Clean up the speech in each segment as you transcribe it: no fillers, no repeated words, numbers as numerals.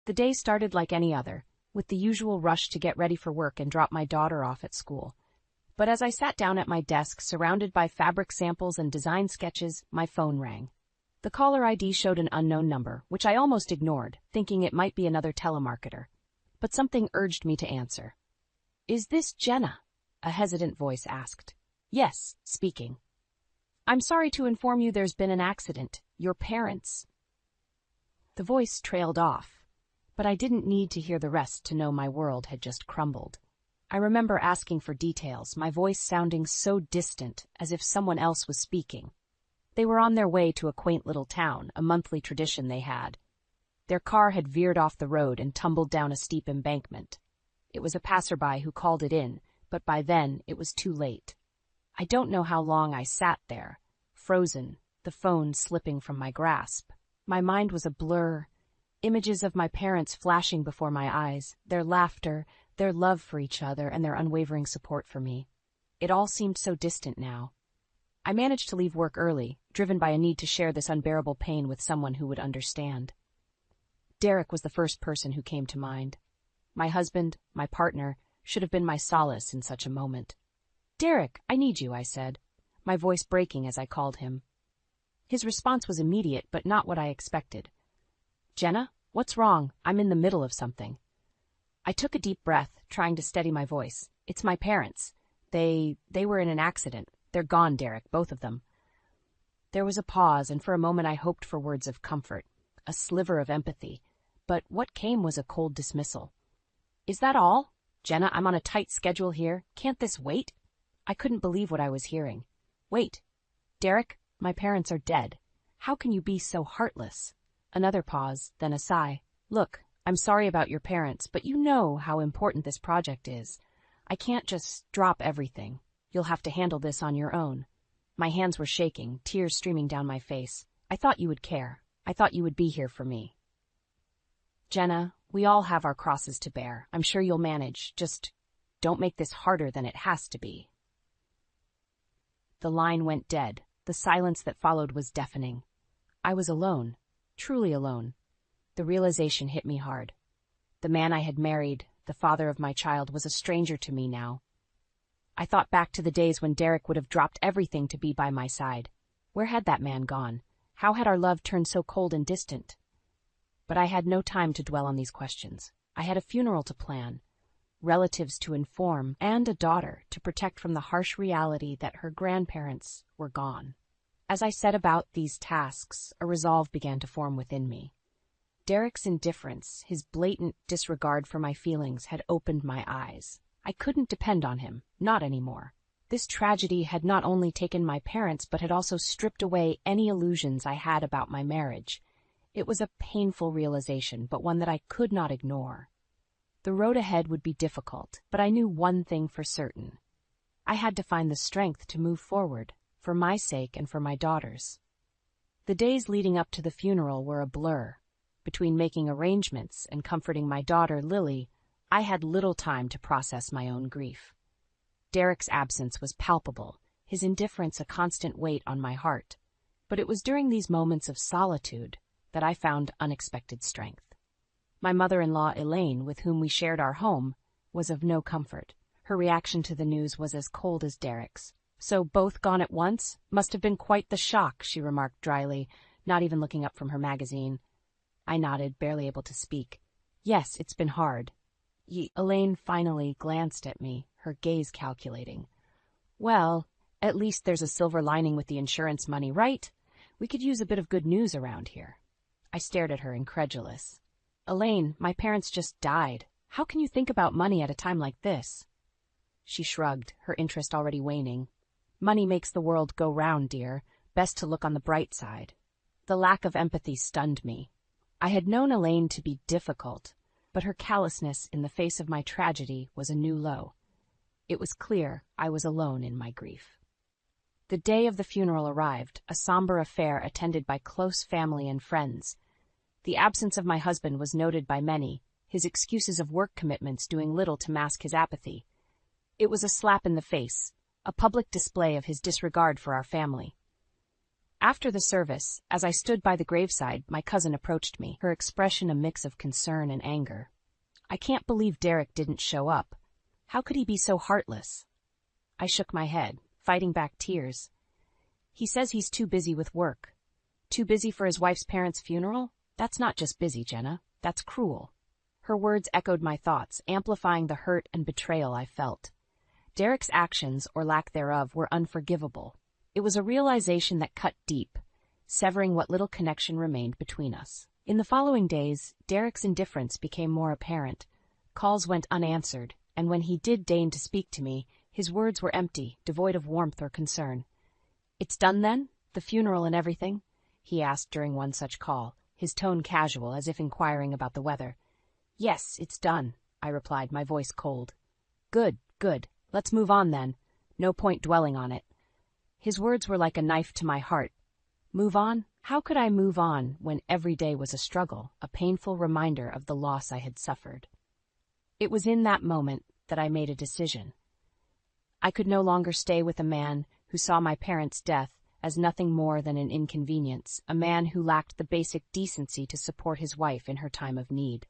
The day started like any other, with the usual rush to get ready for work and drop my daughter off at school. But as I sat down at my desk, surrounded by fabric samples and design sketches, my phone rang. The caller ID showed an unknown number, which I almost ignored, thinking it might be another telemarketer. But something urged me to answer. "Is this Jenna?" a hesitant voice asked. "Yes, speaking." "I'm sorry to inform you there's been an accident. Your parents." The voice trailed off, but I didn't need to hear the rest to know my world had just crumbled. I remember asking for details, my voice sounding so distant, as if someone else was speaking. They were on their way to a quaint little town, a monthly tradition they had. Their car had veered off the road and tumbled down a steep embankment. It was a passerby who called it in, but by then it was too late. I don't know how long I sat there, frozen, the phone slipping from my grasp. My mind was a blur, images of my parents flashing before my eyes, their laughter, their love for each other, and their unwavering support for me. It all seemed so distant now. I managed to leave work early, driven by a need to share this unbearable pain with someone who would understand. Derek was the first person who came to mind. My husband, my partner, should have been my solace in such a moment. "Derek, I need you," I said, my voice breaking as I called him. His response was immediate, but not what I expected. "Jenna, what's wrong? I'm in the middle of something." I took a deep breath, trying to steady my voice. "It's my parents. They were in an accident. They're gone, Derek, both of them." There was a pause, and for a moment I hoped for words of comfort, a sliver of empathy, but what came was a cold dismissal. "Is that all? Jenna, I'm on a tight schedule here. Can't this wait?" I couldn't believe what I was hearing. "Wait. Derek, my parents are dead. How can you be so heartless?" Another pause, then a sigh. "Look, I'm sorry about your parents, but you know how important this project is. I can't just drop everything. You'll have to handle this on your own." My hands were shaking, tears streaming down my face. "I thought you would care. I thought you would be here for me." "Jenna, we all have our crosses to bear. I'm sure you'll manage. Just don't make this harder than it has to be." The line went dead. The silence that followed was deafening. I was alone, truly alone. The realization hit me hard. The man I had married, the father of my child, was a stranger to me now. I thought back to the days when Derek would have dropped everything to be by my side. Where had that man gone? How had our love turned so cold and distant? But I had no time to dwell on these questions. I had a funeral to plan, relatives to inform, and a daughter to protect from the harsh reality that her grandparents were gone. As I set about these tasks, a resolve began to form within me. Derek's indifference, his blatant disregard for my feelings, had opened my eyes. I couldn't depend on him, not anymore. This tragedy had not only taken my parents, but had also stripped away any illusions I had about my marriage. It was a painful realization, but one that I could not ignore. The road ahead would be difficult, but I knew one thing for certain. I had to find the strength to move forward, for my sake and for my daughter's. The days leading up to the funeral were a blur. Between making arrangements and comforting my daughter, Lily, I had little time to process my own grief. Derek's absence was palpable, his indifference a constant weight on my heart. But it was during these moments of solitude that I found unexpected strength. My mother-in-law, Elaine, with whom we shared our home, was of no comfort. Her reaction to the news was as cold as Derek's. "So both gone at once? Must have been quite the shock," she remarked dryly, not even looking up from her magazine. I nodded, barely able to speak. "Yes, it's been hard." Elaine finally glanced at me, her gaze calculating. "Well, at least there's a silver lining with the insurance money, right? We could use a bit of good news around here." I stared at her, incredulous. "Elaine, my parents just died. How can you think about money at a time like this?" She shrugged, her interest already waning. "Money makes the world go round, dear. Best to look on the bright side." The lack of empathy stunned me. I had known Elaine to be difficult, but her callousness in the face of my tragedy was a new low. It was clear I was alone in my grief. The day of the funeral arrived, a somber affair attended by close family and friends. The absence of my husband was noted by many, his excuses of work commitments doing little to mask his apathy. It was a slap in the face, a public display of his disregard for our family. After the service, as I stood by the graveside, my cousin approached me, her expression a mix of concern and anger. "I can't believe Derek didn't show up. How could he be so heartless?" I shook my head, fighting back tears. "He says he's too busy with work." "Too busy for his wife's parents' funeral? That's not just busy, Jenna. That's cruel." Her words echoed my thoughts, amplifying the hurt and betrayal I felt. Derek's actions, or lack thereof, were unforgivable. It was a realization that cut deep, severing what little connection remained between us. In the following days, Derek's indifference became more apparent. Calls went unanswered, and when he did deign to speak to me, his words were empty, devoid of warmth or concern. "It's done then? The funeral and everything?" he asked during one such call, his tone casual, as if inquiring about the weather. "Yes, it's done," I replied, my voice cold. Good. Let's move on then. No point dwelling on it." His words were like a knife to my heart. Move on? How could I move on when every day was a struggle, a painful reminder of the loss I had suffered? It was in that moment that I made a decision. I could no longer stay with a man who saw my parents' death as nothing more than an inconvenience, a man who lacked the basic decency to support his wife in her time of need.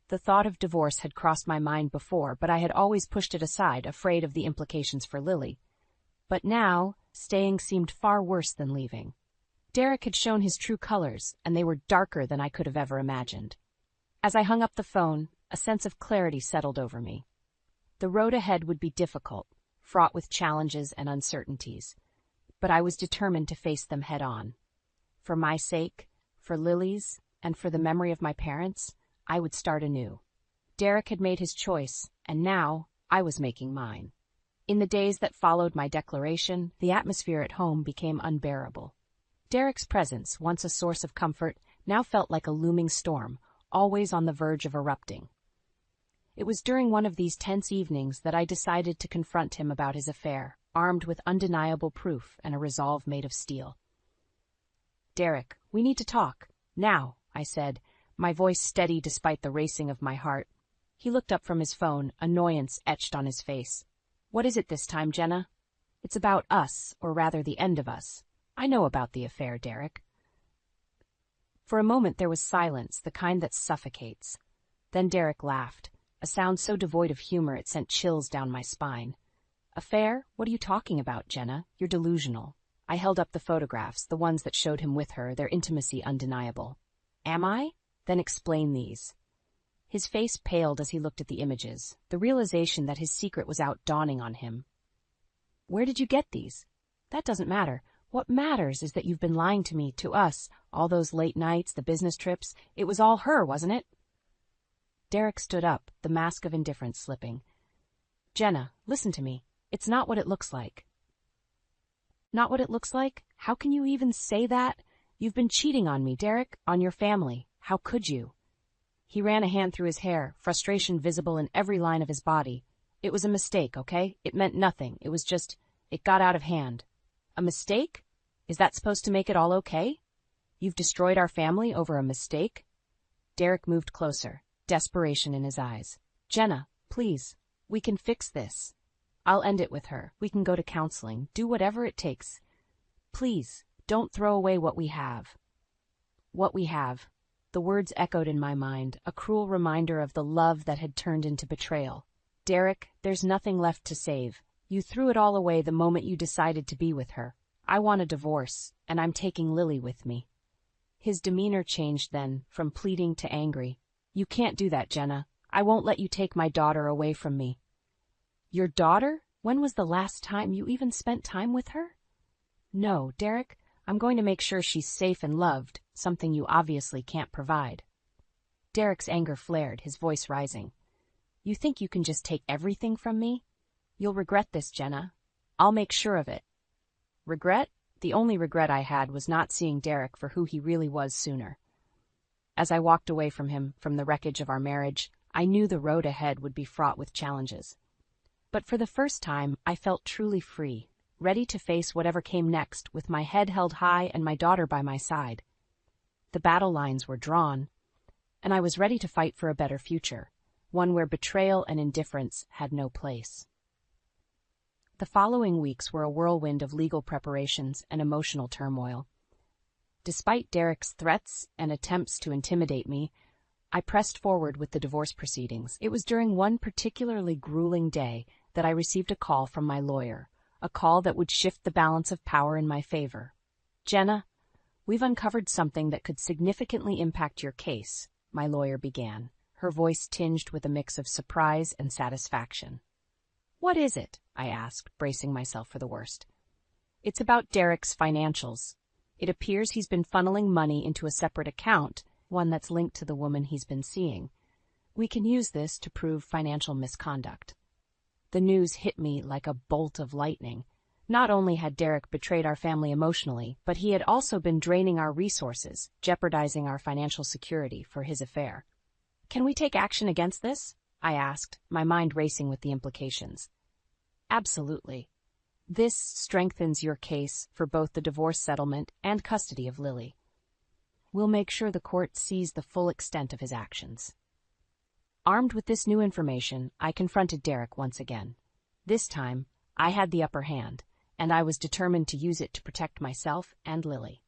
The thought of divorce had crossed my mind before, but I had always pushed it aside, afraid of the implications for Lily. But now, staying seemed far worse than leaving. Derek had shown his true colors, and they were darker than I could have ever imagined. As I hung up the phone, a sense of clarity settled over me. The road ahead would be difficult, fraught with challenges and uncertainties, but I was determined to face them head-on. For my sake, for Lily's, and for the memory of my parents, I would start anew. Derek had made his choice, and now I was making mine. In the days that followed my declaration, the atmosphere at home became unbearable. Derek's presence, once a source of comfort, now felt like a looming storm, always on the verge of erupting. It was during one of these tense evenings that I decided to confront him about his affair, armed with undeniable proof and a resolve made of steel. "Derek, we need to talk. Now," I said, my voice steady despite the racing of my heart. He looked up from his phone, annoyance etched on his face. "What is it this time, Jenna?" "It's about us, or rather the end of us. I know about the affair, Derek." For a moment there was silence, the kind that suffocates. Then Derek laughed, a sound so devoid of humor it sent chills down my spine. "Affair? What are you talking about, Jenna? You're delusional." I held up the photographs, the ones that showed him with her, their intimacy undeniable. "Am I? Then explain these." His face paled as he looked at the images, the realization that his secret was out dawning on him. "Where did you get these?" "That doesn't matter. What matters is that you've been lying to me, to us, all those late nights, the business trips. It was all her, wasn't it?" Derek stood up, the mask of indifference slipping. "Jenna, listen to me. It's not what it looks like." "Not what it looks like? How can you even say that? You've been cheating on me, Derek, on your family. How could you?" He ran a hand through his hair, frustration visible in every line of his body. "It was a mistake, okay? It meant nothing. It was just, it got out of hand." "A mistake? Is that supposed to make it all okay? You've destroyed our family over a mistake?" Derek moved closer, desperation in his eyes. "Jenna, please, we can fix this. I'll end it with her. We can go to counseling, do whatever it takes. Please, don't throw away what we have." What we have. The words echoed in my mind, a cruel reminder of the love that had turned into betrayal. "Derek, there's nothing left to save. You threw it all away the moment you decided to be with her. I want a divorce, and I'm taking Lily with me." His demeanor changed then, from pleading to angry. "You can't do that, Jenna. I won't let you take my daughter away from me." "Your daughter? When was the last time you even spent time with her?" "No, Derek, I'm going to make sure she's safe and loved, something you obviously can't provide." Derek's anger flared, his voice rising. "You think you can just take everything from me? You'll regret this, Jenna. I'll make sure of it." Regret? The only regret I had was not seeing Derek for who he really was sooner. As I walked away from him, from the wreckage of our marriage, I knew the road ahead would be fraught with challenges. But for the first time, I felt truly free, ready to face whatever came next, with my head held high and my daughter by my side. The battle lines were drawn, and I was ready to fight for a better future, one where betrayal and indifference had no place. The following weeks were a whirlwind of legal preparations and emotional turmoil. Despite Derek's threats and attempts to intimidate me, I pressed forward with the divorce proceedings. It was during one particularly grueling day that I received a call from my lawyer, a call that would shift the balance of power in my favor. "Jenna, we've uncovered something that could significantly impact your case," my lawyer began, her voice tinged with a mix of surprise and satisfaction. "What is it?" I asked, bracing myself for the worst. "It's about Derek's financials. It appears he's been funneling money into a separate account, one that's linked to the woman he's been seeing. We can use this to prove financial misconduct." The news hit me like a bolt of lightning. Not only had Derek betrayed our family emotionally, but he had also been draining our resources, jeopardizing our financial security for his affair. "Can we take action against this?" I asked, my mind racing with the implications. "Absolutely. This strengthens your case for both the divorce settlement and custody of Lily. We'll make sure the court sees the full extent of his actions." Armed with this new information, I confronted Derek once again. This time, I had the upper hand, and I was determined to use it to protect myself and Lily.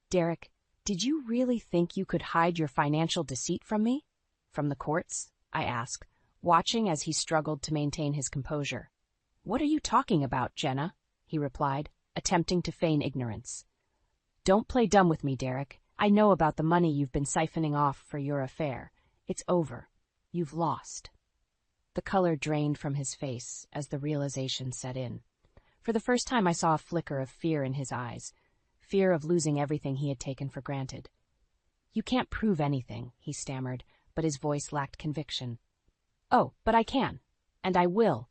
"Derek, did you really think you could hide your financial deceit from me? From the courts?" I asked, watching as he struggled to maintain his composure. "What are you talking about, Jenna?" he replied, attempting to feign ignorance. "Don't play dumb with me, Derek. I know about the money you've been siphoning off for your affair. It's over. You've lost." The color drained from his face as the realization set in. For the first time I saw a flicker of fear in his eyes, fear of losing everything he had taken for granted. "You can't prove anything," he stammered, but his voice lacked conviction. "Oh, but I can, and I will.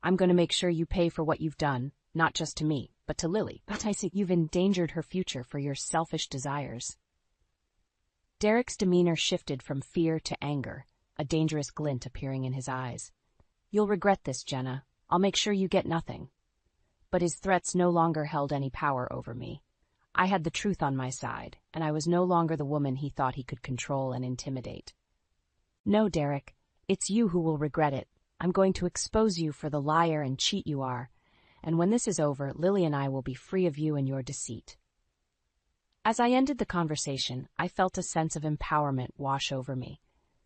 I'm going to make sure you pay for what you've done, not just to me, but to Lily. But I see you've endangered her future for your selfish desires." Derek's demeanor shifted from fear to anger, a dangerous glint appearing in his eyes. "You'll regret this, Jenna. I'll make sure you get nothing." But his threats no longer held any power over me. I had the truth on my side, and I was no longer the woman he thought he could control and intimidate. "No, Derek, it's you who will regret it. I'm going to expose you for the liar and cheat you are, and when this is over, Lily and I will be free of you and your deceit." As I ended the conversation, I felt a sense of empowerment wash over me.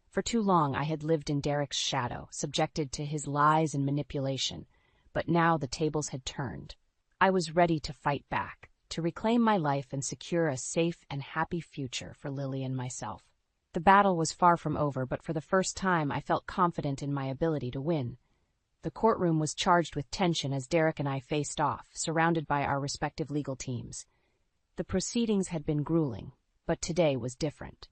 For too long I had lived in Derek's shadow, subjected to his lies and manipulation, but now the tables had turned. I was ready to fight back, to reclaim my life and secure a safe and happy future for Lily and myself. The battle was far from over, but for the first time I felt confident in my ability to win. The courtroom was charged with tension as Derek and I faced off, surrounded by our respective legal teams. The proceedings had been grueling, but today was different.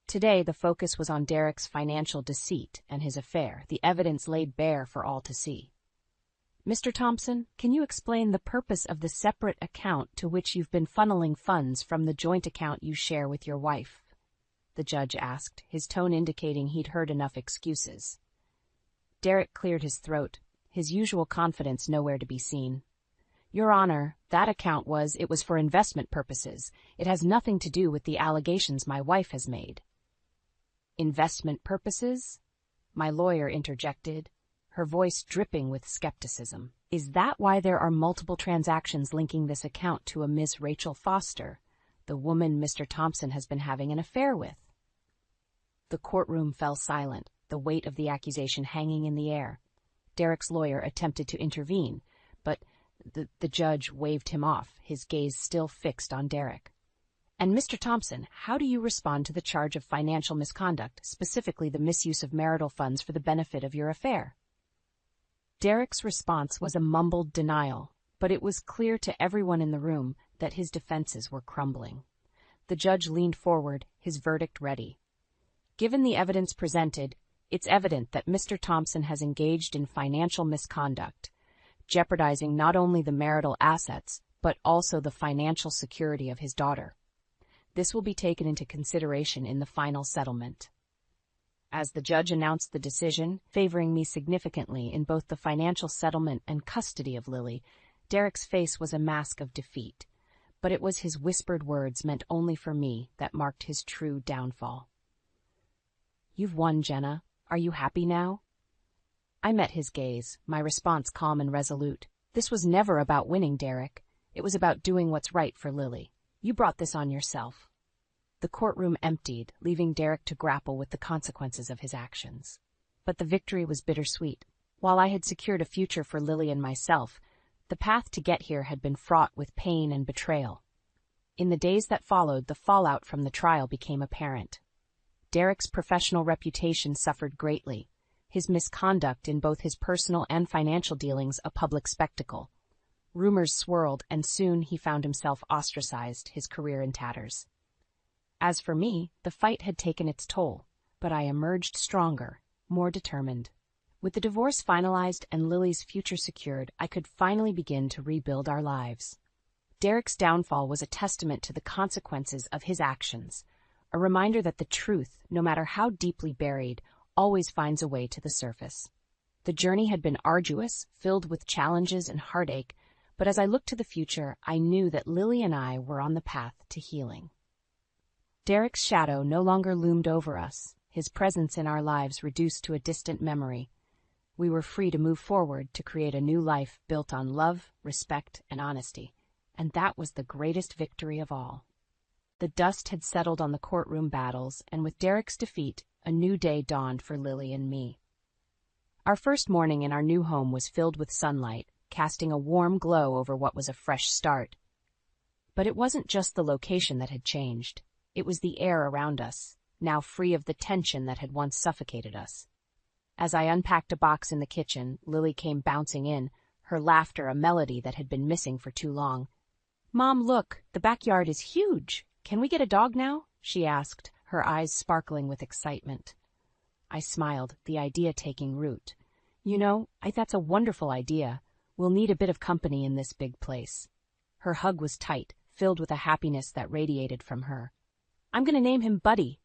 Today the focus was on Derek's financial deceit and his affair, the evidence laid bare for all to see. "Mr. Thompson, can you explain the purpose of the separate account to which you've been funneling funds from the joint account you share with your wife?" the judge asked, his tone indicating he'd heard enough excuses. Derek cleared his throat, his usual confidence nowhere to be seen. "Your Honor, it was for investment purposes. It has nothing to do with the allegations my wife has made." "Investment purposes?" my lawyer interjected, her voice dripping with skepticism. "Is that why there are multiple transactions linking this account to a Miss Rachel Foster, the woman Mr. Thompson has been having an affair with?" The courtroom fell silent, the weight of the accusation hanging in the air. Derek's lawyer attempted to intervene, but the judge waved him off, his gaze still fixed on Derek. "And Mr. Thompson, how do you respond to the charge of financial misconduct, specifically the misuse of marital funds for the benefit of your affair?" Derek's response was a mumbled denial, but it was clear to everyone in the room that his defenses were crumbling. The judge leaned forward, his verdict ready. "Given the evidence presented, it's evident that Mr. Thompson has engaged in financial misconduct, jeopardizing not only the marital assets, but also the financial security of his daughter. This will be taken into consideration in the final settlement." As the judge announced the decision, favoring me significantly in both the financial settlement and custody of Lily, Derek's face was a mask of defeat, but it was his whispered words meant only for me that marked his true downfall. "You've won, Jenna. Are you happy now?" I met his gaze, my response calm and resolute. This was never about winning, Derek. It was about doing what's right for Lily. You brought this on yourself. The courtroom emptied, leaving Derek to grapple with the consequences of his actions. But the victory was bittersweet. While I had secured a future for Lily and myself, the path to get here had been fraught with pain and betrayal. In the days that followed, the fallout from the trial became apparent. Derek's professional reputation suffered greatly, his misconduct in both his personal and financial dealings a public spectacle. Rumors swirled, and soon he found himself ostracized, his career in tatters. As for me, the fight had taken its toll, but I emerged stronger, more determined. With the divorce finalized and Lily's future secured, I could finally begin to rebuild our lives. Derek's downfall was a testament to the consequences of his actions, a reminder that the truth, no matter how deeply buried, always finds a way to the surface. The journey had been arduous, filled with challenges and heartache, but as I looked to the future, I knew that Lily and I were on the path to healing. Derek's shadow no longer loomed over us, his presence in our lives reduced to a distant memory. We were free to move forward to create a new life built on love, respect, and honesty, and that was the greatest victory of all. The dust had settled on the courtroom battles, and with Derek's defeat, a new day dawned for Lily and me. Our first morning in our new home was filled with sunlight, casting a warm glow over what was a fresh start. But it wasn't just the location that had changed. It was the air around us, now free of the tension that had once suffocated us. As I unpacked a box in the kitchen, Lily came bouncing in, her laughter a melody that had been missing for too long. "Mom, look, the backyard is huge. Can we get a dog now?" she asked, her eyes sparkling with excitement. I smiled, the idea taking root. "You know, that's a wonderful idea. We'll need a bit of company in this big place." Her hug was tight, filled with a happiness that radiated from her. "I'm going to name him Buddy."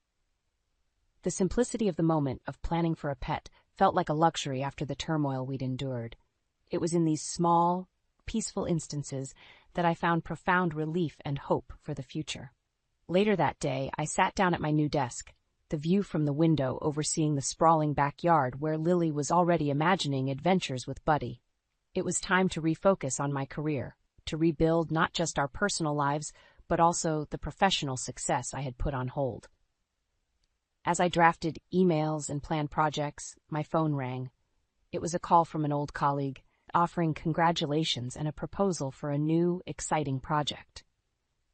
The simplicity of the moment, of planning for a pet, felt like a luxury after the turmoil we'd endured. It was in these small, peaceful instances that I found profound relief and hope for the future. Later that day, I sat down at my new desk, the view from the window overseeing the sprawling backyard where Lily was already imagining adventures with Buddy. It was time to refocus on my career, to rebuild not just our personal lives, but also the professional success I had put on hold. As I drafted emails and planned projects, my phone rang. It was a call from an old colleague, offering congratulations and a proposal for a new, exciting project.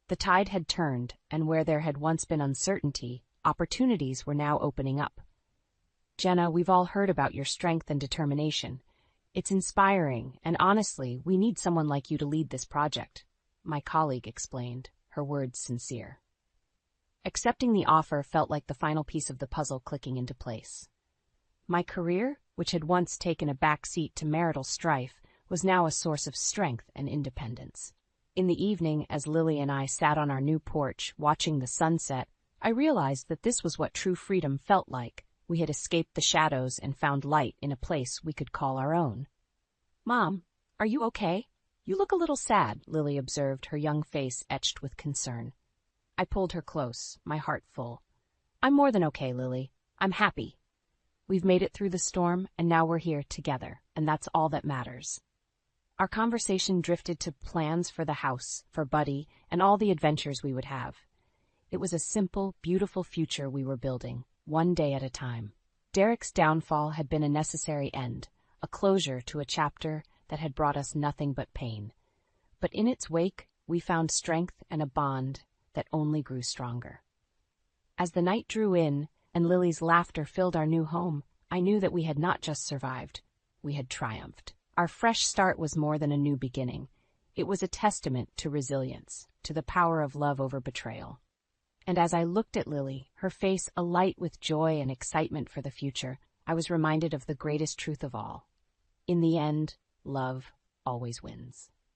The tide had turned, and where there had once been uncertainty, opportunities were now opening up. "Jenna, we've all heard about your strength and determination. It's inspiring, and honestly, we need someone like you to lead this project," my colleague explained, her words sincere. Accepting the offer felt like the final piece of the puzzle clicking into place. My career, which had once taken a back seat to marital strife, was now a source of strength and independence. In the evening, as Lily and I sat on our new porch, watching the sunset, I realized that this was what true freedom felt like. We had escaped the shadows and found light in a place we could call our own. "Mom, are you okay? You look a little sad," Lily observed, her young face etched with concern. I pulled her close, my heart full. "I'm more than okay, Lily. I'm happy. We've made it through the storm, and now we're here together, and that's all that matters." Our conversation drifted to plans for the house, for Buddy, and all the adventures we would have. It was a simple, beautiful future we were building, one day at a time. Derek's downfall had been a necessary end, a closure to a chapter that had brought us nothing but pain. But in its wake, we found strength and a bond that only grew stronger. As the night drew in and Lily's laughter filled our new home, I knew that we had not just survived, we had triumphed. Our fresh start was more than a new beginning. It was a testament to resilience, to the power of love over betrayal. And as I looked at Lily, her face alight with joy and excitement for the future, I was reminded of the greatest truth of all. In the end, love always wins.